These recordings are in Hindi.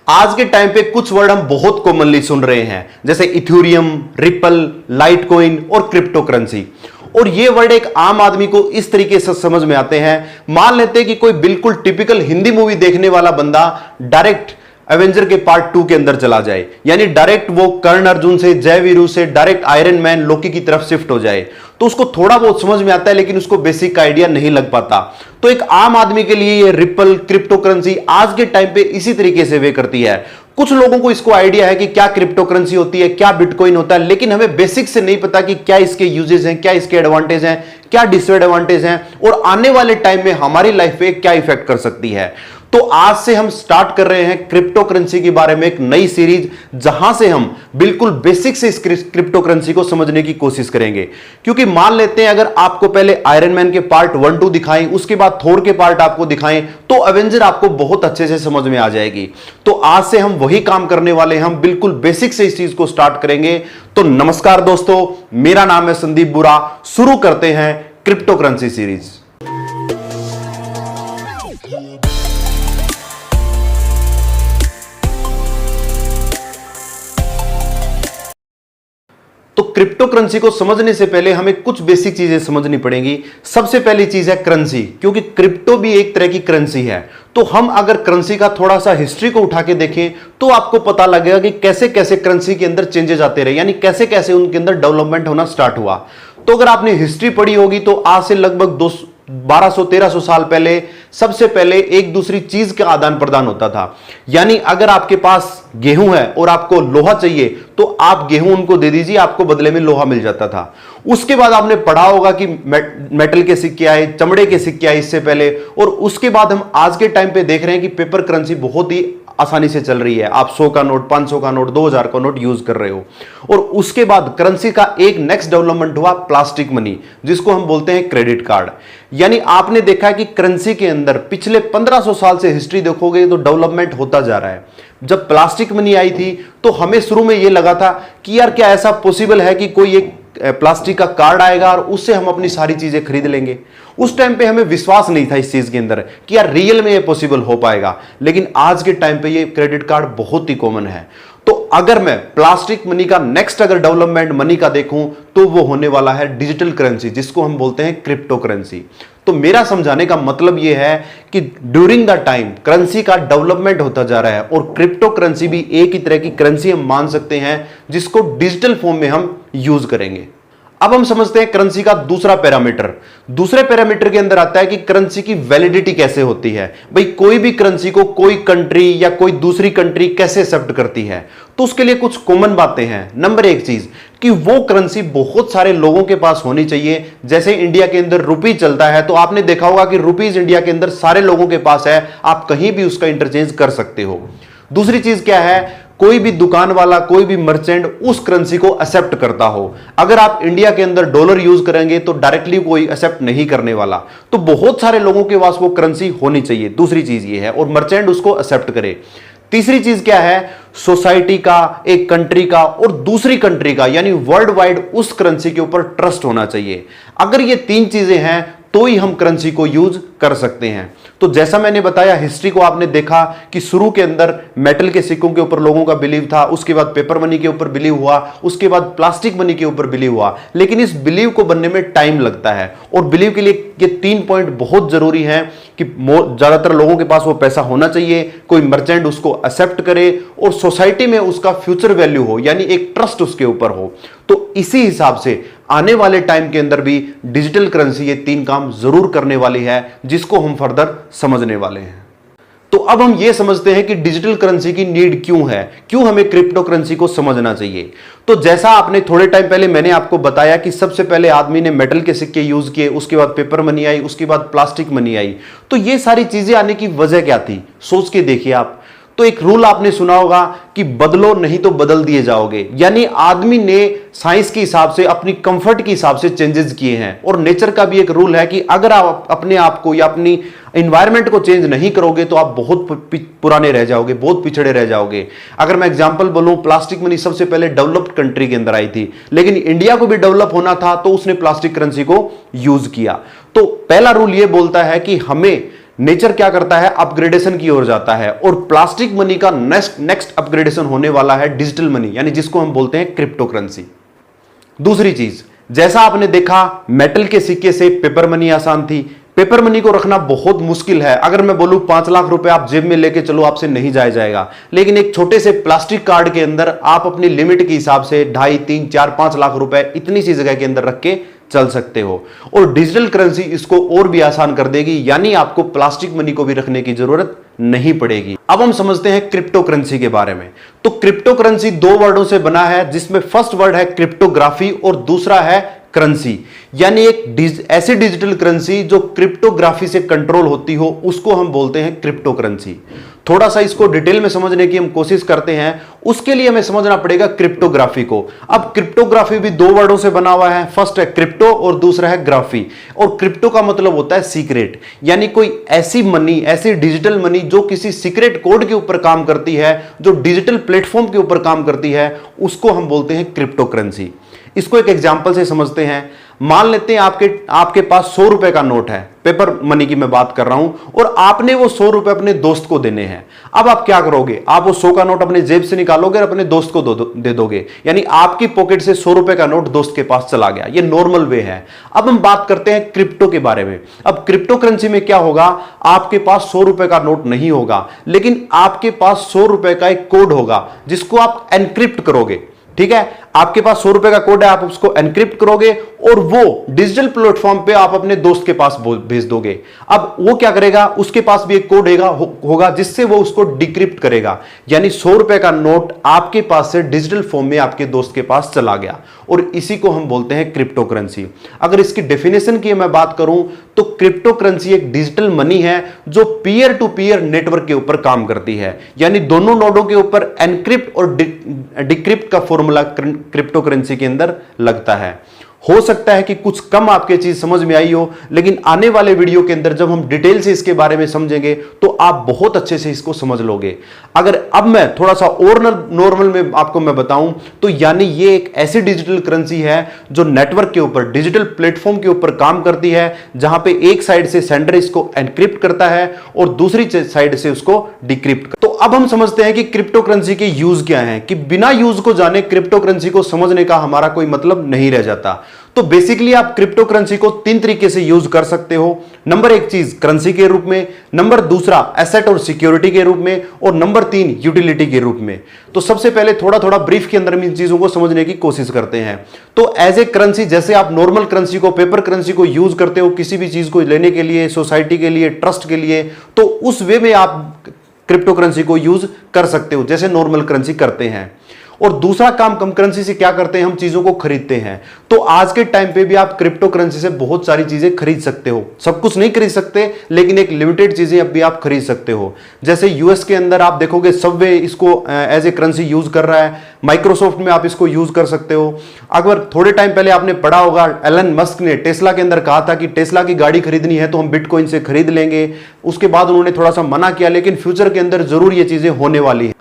आज के टाइम पे कुछ वर्ड हम बहुत कॉमनली सुन रहे हैं, जैसे इथेरियम, रिपल, लाइटकॉइन और क्रिप्टो करेंसी। और ये वर्ड एक आम आदमी को इस तरीके से समझ में आते हैं। मान लेते हैं कि कोई बिल्कुल टिपिकल हिंदी मूवी देखने वाला बंदा डायरेक्ट एवेंजर के पार्ट 2 के अंदर चला जाए, यानी डायरेक्ट वो कर्ण अर्जुन से, जय वीरू से डायरेक्ट आयरन मैन लोकी की तरफ शिफ्ट हो जाए, तो उसको थोड़ा बहुत समझ में आता है, लेकिन उसको बेसिक आइडिया नहीं लग पाता। तो एक आम आदमी के लिए ये रिपल, क्रिप्टो करेंसी आज के टाइम पे इसी तरीके से वे करती है। कुछ लोगों को इसको आइडिया है कि क्या क्रिप्टो करेंसी होती है, क्या बिटकॉइन होता है, लेकिन हमें बेसिक से नहीं पता कि क्या इसके यूजेस हैं, क्या इसके एडवांटेज हैं, क्या डिसएडवांटेज हैं, और आने वाले टाइम में हमारी लाइफ पे क्या इफेक्ट कर सकती है। तो आज से हम स्टार्ट कर रहे हैं क्रिप्टो करेंसी के बारे में एक नई सीरीज, जहां से हम बिल्कुल बेसिक से इस क्रिप्टो करेंसी को समझने की कोशिश करेंगे। क्योंकि मान लेते हैं अगर आपको पहले आयरन मैन के पार्ट 1-2 दिखाएं, उसके बाद थोर के पार्ट आपको दिखाएं, तो एवेंजर आपको बहुत अच्छे से समझ में आ जाएगी। तो आज से हम वही काम करने वाले हैं, हम बिल्कुल बेसिक से इस चीज को स्टार्ट करेंगे। तो नमस्कार दोस्तों, मेरा नाम है संदीप बुरा। शुरू करते हैं क्रिप्टो करेंसी सीरीज। तो क्रिप्टो करेंसी को समझने से पहले हमें कुछ बेसिक चीजें समझनी पड़ेंगी। सबसे पहली चीज है करेंसी, क्योंकि क्रिप्टो भी एक तरह की करेंसी है। तो हम अगर करेंसी का थोड़ा सा हिस्ट्री को उठा के देखें तो आपको पता लगेगा कि कैसे कैसे करेंसी के अंदर चेंजेस आते रहे, यानी कैसे कैसे उनके अंदर डेवलपमेंट होना स्टार्ट हुआ। तो अगर आपने हिस्ट्री पढ़ी होगी तो आज से लगभग 1200-1300 साल पहले सबसे पहले एक दूसरी चीज का आदान प्रदान होता था। यानी अगर आपके पास गेहूं है और आपको लोहा चाहिए तो आप गेहूं उनको दे दीजिए, आपको बदले में लोहा मिल जाता था। उसके बाद आपने पढ़ा होगा कि मेटल के सिक्के आए, चमड़े के सिक्के आए इससे पहले, और उसके बाद हम आज के टाइम पे देख रहे हैं कि पेपर करेंसी बहुत ही आसानी से चल रही है। आप 100 का नोट, 500 का नोट, 2000 का नोट यूज कर रहे हो। और उसके बाद करेंसी का एक नेक्स्ट डेवलपमेंट हुआ प्लास्टिक मनी, जिसको हम बोलते हैं क्रेडिट कार्ड। यानी आपने देखा कि करेंसी के अंदर पिछले 1500 साल से हिस्ट्री देखोगे तो डेवलपमेंट होता जा रहा है। जब प्लास्टिक मनी आई थी तो हमें शुरू में यह लगा था कि यार क्या ऐसा पॉसिबल है कि कोई एक प्लास्टिक का कार्ड आएगा और उससे हम अपनी सारी चीजें खरीद लेंगे। उस टाइम पे हमें विश्वास नहीं था इस चीज के अंदर कि यार रियल में ये पॉसिबल हो पाएगा। लेकिन आज के टाइम पे ये क्रेडिट कार्ड बहुत ही कॉमन है। तो अगर मैं प्लास्टिक मनी का नेक्स्ट अगर डेवलपमेंट मनी का देखूं तो वो होने वाला है डिजिटल करेंसी, जिसको हम बोलते हैं क्रिप्टो करेंसी। तो मेरा समझाने का मतलब यह है कि ड्यूरिंग द टाइम करेंसी का डेवलपमेंट होता जा रहा है, और क्रिप्टो करेंसी भी एक ही तरह की करेंसी हम मान सकते हैं जिसको डिजिटल फॉर्म में हम यूज करेंगे। अब हम समझते हैं करेंसी का दूसरा पैरामीटर। दूसरे पैरामीटर के अंदर आता है कि करेंसी की वैलिडिटी कैसे होती है। भाई कोई भी करेंसी को कोई कंट्री या कोई दूसरी कंट्री कैसे एक्सेप्ट करती है, तो उसके लिए कुछ कॉमन बातें हैं। नंबर एक चीज कि वो करेंसी बहुत सारे लोगों के पास होनी चाहिए। जैसे इंडिया के अंदर रुपी चलता है तो आपने देखा होगा कि रुपीज इंडिया के अंदर सारे लोगों के पास है, आप कहीं भी उसका इंटरचेंज कर सकते हो। दूसरी चीज क्या है, कोई भी दुकान वाला, कोई भी मर्चेंट उस करेंसी को एक्सेप्ट करता हो। अगर आप इंडिया के अंदर डॉलर यूज करेंगे तो डायरेक्टली कोई एक्सेप्ट नहीं करने वाला। तो बहुत सारे लोगों के पास वो करेंसी होनी चाहिए। दूसरी चीज ये है, और मर्चेंट उसको एक्सेप्ट करे। तीसरी चीज क्या है, सोसाइटी का, एक कंट्री का और दूसरी कंट्री का, यानी वर्ल्ड वाइड उस करेंसी के ऊपर ट्रस्ट होना चाहिए। अगर ये तीन चीजें हैं तो ही हम करेंसी को यूज कर सकते हैं। तो जैसा मैंने बताया, हिस्ट्री को आपने देखा कि शुरू के अंदर मेटल के सिक्कों के ऊपर लोगों का बिलीव था, उसके बाद पेपर मनी के ऊपर बिलीव हुआ, उसके बाद प्लास्टिक मनी के ऊपर बिलीव हुआ। लेकिन इस बिलीव को बनने में टाइम लगता है, और बिलीव के लिए ये 3 पॉइंट बहुत जरूरी हैं कि ज्यादातर लोगों के पास वो पैसा होना चाहिए, कोई मर्चेंट उसको एक्सेप्ट करे, और सोसाइटी में उसका फ्यूचर वैल्यू हो, यानी एक ट्रस्ट उसके ऊपर हो। तो इसी हिसाब से आने वाले टाइम के अंदर भी डिजिटल करेंसी ये 3 काम जरूर करने वाली है, जिसको हम फर्दर समझने वाले हैं। तो अब हम ये समझते हैं कि डिजिटल करेंसी की नीड क्यों है, क्यों हमें क्रिप्टो करेंसी को समझना चाहिए। तो जैसा आपने थोड़े टाइम पहले मैंने आपको बताया कि सबसे पहले आदमी ने मेटल के सिक्के यूज किए, उसके बाद पेपर मनी आई, उसके बाद प्लास्टिक मनी आई। तो ये सारी चीजें आने की वजह क्या थी, सोच के देखिए आप। तो एक रूल आपने सुना होगा कि बदलो नहीं तो बदल दिए जाओगे। यानी आदमी ने साइंस के हिसाब से, अपनी कंफर्ट के हिसाब से चेंजेस किए हैं। और नेचर का भी एक रूल है कि अगर आप अपने आप को या अपनी एनवायरनमेंट को चेंज नहीं करोगे तो आप बहुत पुराने रह जाओगे, बहुत पिछड़े रह जाओगे। अगर मैं एग्जांपल बोलूं, प्लास्टिक मनी सबसे पहले डेवलप्ड कंट्री के अंदर आई थी, लेकिन इंडिया को भी डेवलप होना था तो उसने प्लास्टिक करेंसी को यूज किया। तो पहला रूल यह बोलता है कि हमें नेचर क्या करता है, अपग्रेडेशन की ओर जाता है, और प्लास्टिक मनी का नेक्स्ट अपग्रेडेशन होने वाला है डिजिटल मनी, यानी जिसको हम बोलते हैं क्रिप्टो करेंसी। दूसरी चीज, जैसा आपने देखा मेटल के सिक्के से पेपर मनी आसान थी, पेपर मनी को रखना बहुत मुश्किल है। अगर मैं बोलूं 5 लाख रुपए आप जेब में लेके चलो, आपसे नहीं जाया जाएगा, लेकिन एक छोटे से प्लास्टिक कार्ड के अंदर आप अपनी लिमिट के हिसाब से 2.5, 3, 4, 5 लाख रुपए इतनी सी जगह के अंदर रख के चल सकते हो। और डिजिटल करेंसी इसको और भी आसान कर देगी, यानी आपको प्लास्टिक मनी को भी रखने की जरूरत नहीं पड़ेगी। अब हम समझते हैं क्रिप्टो करेंसी के बारे में। तो क्रिप्टो करेंसी 2 वर्डों से बना है, जिसमें फर्स्ट वर्ड है क्रिप्टोग्राफी और दूसरा है करेंसी, यानी एक ऐसी डिजिटल करेंसी जो क्रिप्टोग्राफी से कंट्रोल होती हो, उसको हम बोलते हैं क्रिप्टो करेंसी। थोड़ा सा इसको डिटेल में समझने की हम कोशिश करते हैं, उसके लिए हमें समझना पड़ेगा क्रिप्टोग्राफी को। अब क्रिप्टोग्राफी भी 2 वर्डों से बना हुआ है, फर्स्ट है क्रिप्टो और दूसरा है ग्राफी। और क्रिप्टो का मतलब होता है सीक्रेट, यानी कोई ऐसी मनी, ऐसी डिजिटल मनी जो किसी सीक्रेट कोड के ऊपर काम करती है, जो डिजिटल प्लेटफॉर्म के ऊपर काम करती है, उसको हम बोलते हैं क्रिप्टो करेंसी। इसको एक एग्जांपल से समझते हैं। मान लेते हैं आपके पास 100 रुपए का नोट है, पेपर मनी की मैं बात कर रहा हूं, और आपने वो 100 रुपए अपने दोस्त को देने हैं। अब आप क्या करोगे, आप वो 100 का नोट अपने जेब से निकालोगे और अपने दोस्त को दे दोगे, यानी आपकी पॉकेट से 100 रुपए का नोट दोस्त के पास चला गया। ये नॉर्मल वे है। अब हम बात करते हैं क्रिप्टो के बारे में। अब क्रिप्टो करेंसी में क्या होगा, आपके पास 100 रुपए का नोट नहीं होगा, लेकिन आपके पास 100 रुपए का एक कोड होगा जिसको आप एनक्रिप्ट करोगे। ठीक है, आपके पास 100 रुपए का कोड है, आप उसको एनक्रिप्ट करोगे और वो डिजिटल प्लेटफॉर्म पे आप अपने दोस्त के पास भेज दोगे। अब वो क्या करेगा, उसके पास भी एक कोड होगा जिससे वो उसको डिक्रिप्ट करेगा, यानी 100 रुपए का नोट आपके पास से डिजिटल फॉर्म में आपके दोस्त के पास चला गया, और इसी को हम बोलते हैं क्रिप्टो करेंसी। अगर इसकी डेफिनेशन की मैं बात करूं तो क्रिप्टो करेंसी एक डिजिटल मनी है जो पीयर टू पीयर नेटवर्क के ऊपर काम करती है, यानी दोनों नोडों के ऊपर एनक्रिप्ट और डिक्रिप्ट का फॉर्मूला क्रिप्टो करेंसी के अंदर लगता है। हो सकता है कि कुछ कम आपके चीज समझ में आई हो, लेकिन आने वाले वीडियो के अंदर जब हम डिटेल से इसके बारे में समझेंगे तो आप बहुत अच्छे से इसको समझ लोगे। अगर अब मैं थोड़ा सा और नॉर्मल में आपको मैं बताऊं तो यानी ये एक ऐसी डिजिटल करेंसी है जो नेटवर्क के ऊपर, डिजिटल प्लेटफॉर्म के ऊपर काम करती है, जहां पे एक साइड से सेंडर इसको एनक्रिप्ट करता है और दूसरी साइड से उसको डिक्रिप्ट। तो अब हम समझते हैं कि क्रिप्टो करेंसी के यूज क्या हैं, कि बिना यूज को जाने क्रिप्टो करेंसी को समझने का हमारा कोई मतलब नहीं रह जाता। तो बेसिकली आप क्रिप्टो करेंसी को 3 तरीके से यूज कर सकते हो। नंबर 1 चीज करेंसी के रूप में, नंबर 2 एसेट और सिक्योरिटी के रूप में, और नंबर 3 यूटिलिटी के रूप में। तो सबसे पहले थोड़ा थोड़ा ब्रीफ के अंदर इन चीजों को समझने की कोशिश करते हैं। तो एज ए करेंसी, जैसे आप नॉर्मल करेंसी को, पेपर करेंसी को यूज करते हो किसी भी चीज को लेने के लिए, सोसाइटी के लिए, ट्रस्ट के लिए, तो उस वे में आप क्रिप्टो करेंसी को यूज कर सकते हो जैसे नॉर्मल करेंसी करते हैं। और दूसरा काम हम करेंसी से क्या करते हैं, हम चीजों को खरीदते हैं। तो आज के टाइम पे भी आप क्रिप्टो करेंसी से बहुत सारी चीजें खरीद सकते हो। सब कुछ नहीं खरीद सकते, लेकिन एक लिमिटेड चीजें अब भी आप खरीद सकते हो। जैसे यूएस के अंदर आप देखोगे सबवे इसको एज ए करेंसी यूज कर रहा है, माइक्रोसॉफ्ट में आप इसको यूज कर सकते हो। अगर थोड़े टाइम पहले आपने पढ़ा होगा, एलन मस्क ने टेस्ला के अंदर कहा था कि टेस्ला की गाड़ी खरीदनी है तो हम बिटकॉइन से खरीद लेंगे। उसके बाद उन्होंने थोड़ा सा मना किया, लेकिन फ्यूचर के अंदर जरूर ये चीजें होने वाली है।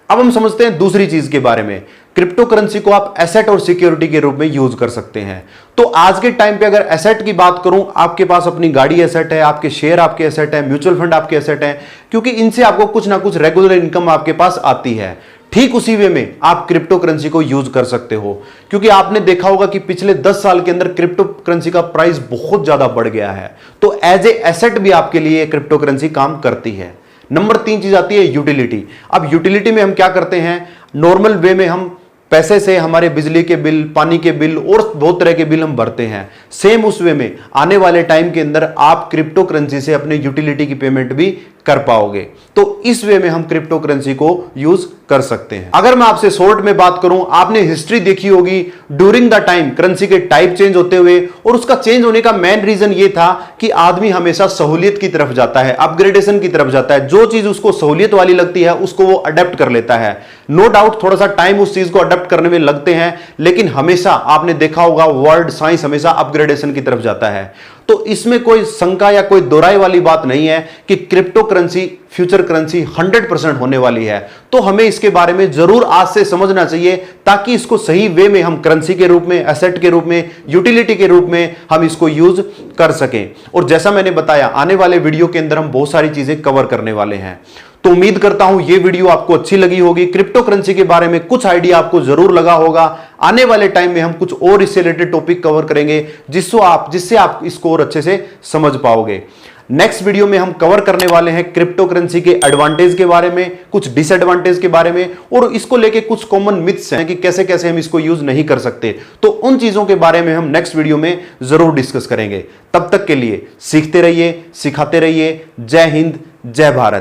अब हम समझते हैं दूसरी चीज के बारे में। क्रिप्टो करेंसी को आप एसेट और सिक्योरिटी के रूप में यूज कर सकते हैं। तो आज के टाइम पे अगर एसेट की बात करूं, आपके पास अपनी गाड़ी एसेट है, आपके शेयर आपके एसेट है, म्यूचुअल फंड आपके एसेट है, क्योंकि इनसे आपको कुछ ना कुछ रेगुलर इनकम आपके पास आती है। ठीक उसी वे में आप क्रिप्टो करेंसी को यूज कर सकते हो, क्योंकि आपने देखा होगा कि पिछले 10 साल के अंदर क्रिप्टो करेंसी का प्राइस बहुत ज्यादा बढ़ गया है। तो एज ए एसेट भी आपके लिए क्रिप्टो करेंसी काम करती है। नंबर 3 चीज आती है यूटिलिटी। अब यूटिलिटी में हम क्या करते हैं, नॉर्मल वे में हम पैसे से हमारे बिजली के बिल, पानी के बिल और बहुत तरह के बिल हम भरते हैं। सेम उस वे में आने वाले टाइम के अंदर आप क्रिप्टो करेंसी से अपने यूटिलिटी की पेमेंट भी कर पाओगे। तो इस वे में हम क्रिप्टो करेंसी को यूज कर सकते हैं। अगर मैं आपसे शॉर्ट में बात करूं, आपने हिस्ट्री देखी होगी, ड्यूरिंग द टाइम करेंसी के टाइप चेंज होते हुए, और उसका चेंज होने का मेन रीजन ये था कि आदमी हमेशा सहूलियत की तरफ जाता है, अपग्रेडेशन की तरफ जाता है। जो चीज उसको सहूलियत वाली लगती है उसको वो अडेप्ट कर लेता है। नो डाउट थोड़ा सा टाइम उस चीज को अडेप्ट करने में लगते हैं, लेकिन हमेशा आपने देखा होगा वर्ल्ड साइंस हमेशा अपग्रेडेशन की तरफ जाता है। तो इसमें कोई शंका या कोई दोहराई वाली बात नहीं है कि क्रिप्टो करेंसी फ्यूचर करेंसी 100% होने वाली है। तो हमें इसके बारे में जरूर आज से समझना चाहिए, ताकि इसको सही वे में हम करेंसी के रूप में, एसेट के रूप में, यूटिलिटी के रूप में हम इसको यूज कर सकें। और जैसा मैंने बताया, आने वाले वीडियो के अंदर हम बहुत सारी चीजें कवर करने वाले हैं। तो उम्मीद करता हूं यह वीडियो आपको अच्छी लगी होगी, क्रिप्टो करेंसी के बारे में कुछ आइडिया आपको जरूर लगा होगा। आने वाले टाइम में हम कुछ और इससे रिलेटेड टॉपिक कवर करेंगे जिससे आप इसको और अच्छे से समझ पाओगे। नेक्स्ट वीडियो में हम कवर करने वाले हैं क्रिप्टो करेंसी के एडवांटेज के बारे में, कुछ डिसएडवांटेज के बारे में, और इसको लेके कुछ कॉमन मिथ्स हैं कि कैसे कैसे हम इसको यूज नहीं कर सकते। तो उन चीजों के बारे में हम नेक्स्ट वीडियो में जरूर डिस्कस करेंगे। तब तक के लिए सीखते रहिए, सिखाते रहिए। जय हिंद, जय भारत।